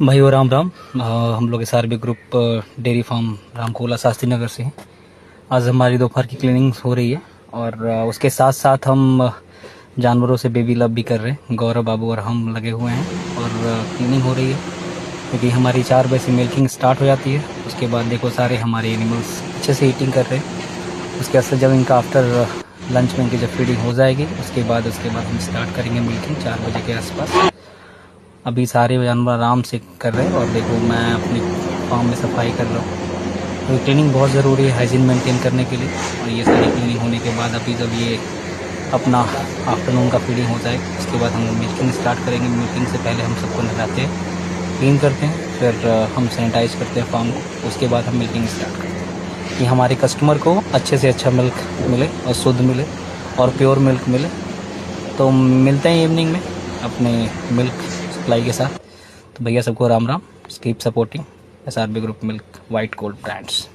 भाइयों राम राम। हम लोग SRB group dairy farm Ramkola Shastri Nagar से हैं। आज हमारी दोपहर की क्लीनिंग हो रही है और उसके साथ साथ हम जानवरों से बेबी लव भी कर रहे हैं। गौरव बाबू और हम लगे हुए हैं और क्लीनिंग हो रही है क्योंकि हमारी 4 बजे से मिल्किंग स्टार्ट हो जाती है। उसके बाद देखो सारे हमारे एनिमल्स अच्छे से ईटिंग कर रहे हैं। उसके बाद जब इनका आफ्टर लंच में इनकी जब फीडिंग हो जाएगी उसके बाद हम स्टार्ट करेंगे मिल्किंग 4 बजे के आसपास। अभी सारे जानवर आराम से कर रहे हैं और देखो मैं अपनी फार्म में सफाई कर रहा हूँ। तो क्लीनिंग बहुत ज़रूरी है हाइजीन मेंटेन करने के लिए। और ये सारी क्लीनिंग होने के बाद अभी जब ये अपना आफ्टरनून का फीडिंग हो जाए उसके बाद हम मिल्किंग स्टार्ट करेंगे। मिल्किंग से पहले हम सबको नहलाते हैं, क्लीन करते हैं, फिर हम सैनिटाइज करते हैं फार्म को। उसके बाद हम मिल्किंग स्टार्ट करते हैं कि हमारे कस्टमर को अच्छे से अच्छा मिल्क मिले और शुद्ध मिले और प्योर मिल्क मिले। तो मिलते हैं इवनिंग में अपने मिल्क सप्लाई के साथ। तो भैया सबको Ram Ram. Keep supporting SRB group milk white cold brands.